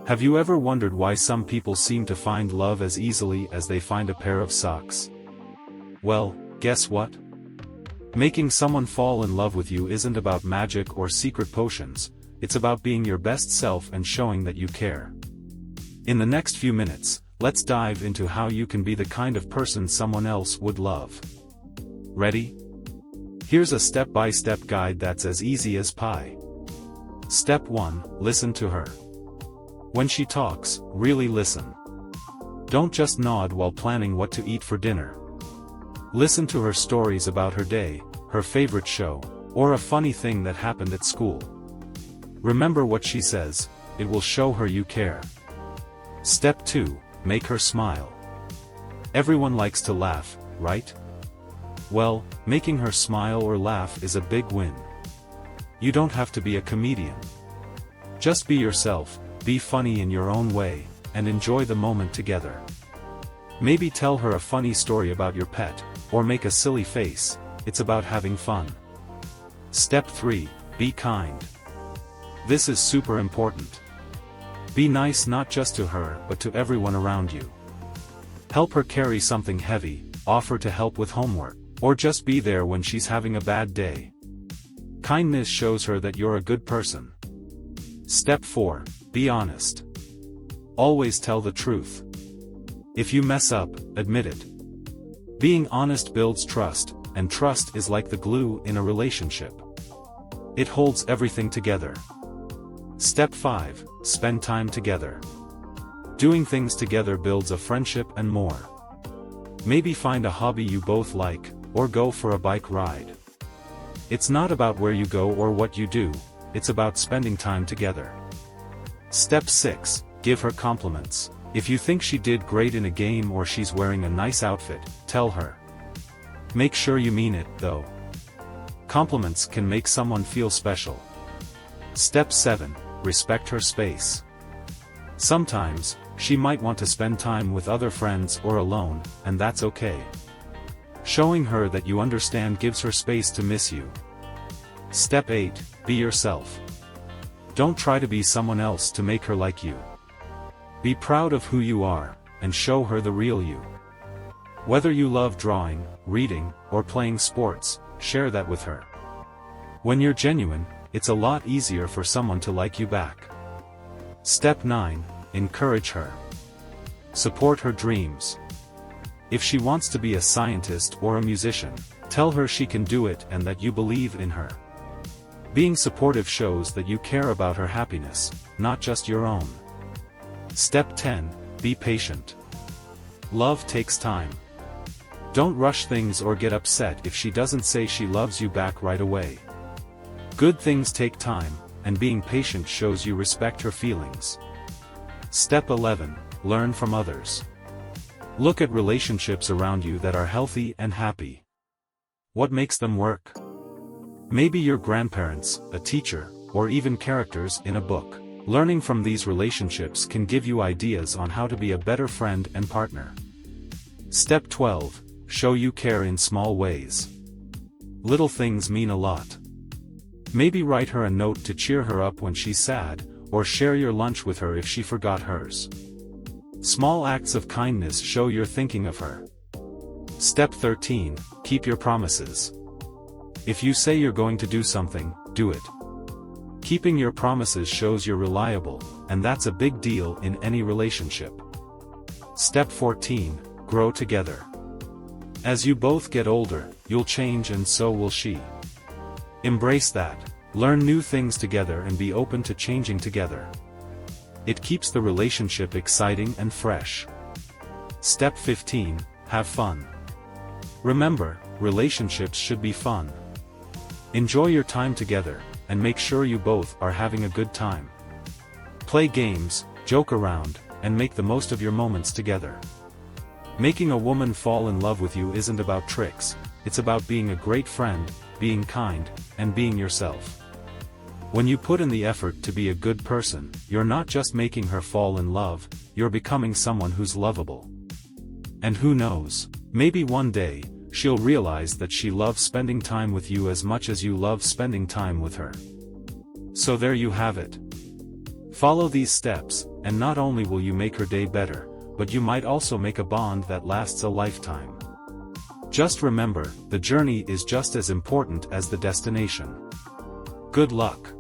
Have you ever wondered why some people seem to find love as easily as they find a pair of socks? Well, guess what? Making someone fall in love with you isn't about magic or secret potions, it's about being your best self and showing that you care. In the next few minutes, let's dive into how you can be the kind of person someone else would love. Ready? Here's a step-by-step guide that's as easy as pie. Step 1, listen to her. When she talks, really listen. Don't just nod while planning what to eat for dinner. Listen to her stories about her day, her favorite show, or a funny thing that happened at school. Remember what she says, it will show her you care. Step 2, make her smile. Everyone likes to laugh, right? Well, making her smile or laugh is a big win. You don't have to be a comedian. Just be yourself, be funny in your own way, and enjoy the moment together. Maybe tell her a funny story about your pet, or make a silly face, it's about having fun. Step 3, be kind. This is super important. Be nice not just to her but to everyone around you. Help her carry something heavy, offer to help with homework, or just be there when she's having a bad day. Kindness shows her that you're a good person. Step 4, be honest. Always tell the truth. If you mess up, admit it. Being honest builds trust, and trust is like the glue in a relationship. It holds everything together. Step 5, spend time together. Doing things together builds a friendship and more. Maybe find a hobby you both like, or go for a bike ride. It's not about where you go or what you do, it's about spending time together. Step 6, give her compliments. If you think she did great in a game or she's wearing a nice outfit, tell her. Make sure you mean it, though. Compliments can make someone feel special. Step 7, respect her space. Sometimes, she might want to spend time with other friends or alone, and that's okay. Showing her that you understand gives her space to miss you. Step 8, be yourself. Don't try to be someone else to make her like you. Be proud of who you are, and show her the real you. Whether you love drawing, reading, or playing sports, share that with her. When you're genuine, it's a lot easier for someone to like you back. Step 9, encourage her. Support her dreams. If she wants to be a scientist or a musician, tell her she can do it and that you believe in her. Being supportive shows that you care about her happiness, not just your own. Step 10, be patient. Love takes time. Don't rush things or get upset if she doesn't say she loves you back right away. Good things take time, and being patient shows you respect her feelings. Step 11, learn from others. Look at relationships around you that are healthy and happy. What makes them work? Maybe your grandparents, a teacher, or even characters in a book. Learning from these relationships can give you ideas on how to be a better friend and partner. Step 12, show you care in small ways. Little things mean a lot. Maybe write her a note to cheer her up when she's sad, or share your lunch with her if she forgot hers. Small acts of kindness show you're thinking of her. Step 13, keep your promises. If you say you're going to do something, do it. Keeping your promises shows you're reliable, and that's a big deal in any relationship. Step 14, grow together. As you both get older, you'll change and so will she. Embrace that. Learn new things together and be open to changing together. It keeps the relationship exciting and fresh. Step 15, have fun. Remember, relationships should be fun. Enjoy your time together, and make sure you both are having a good time. Play games, joke around, and make the most of your moments together. Making a woman fall in love with you isn't about tricks, it's about being a great friend, being kind, and being yourself. When you put in the effort to be a good person, you're not just making her fall in love, you're becoming someone who's lovable. And who knows, maybe one day, she'll realize that she loves spending time with you as much as you love spending time with her. So there you have it. Follow these steps, and not only will you make her day better, but you might also make a bond that lasts a lifetime. Just remember, the journey is just as important as the destination. Good luck.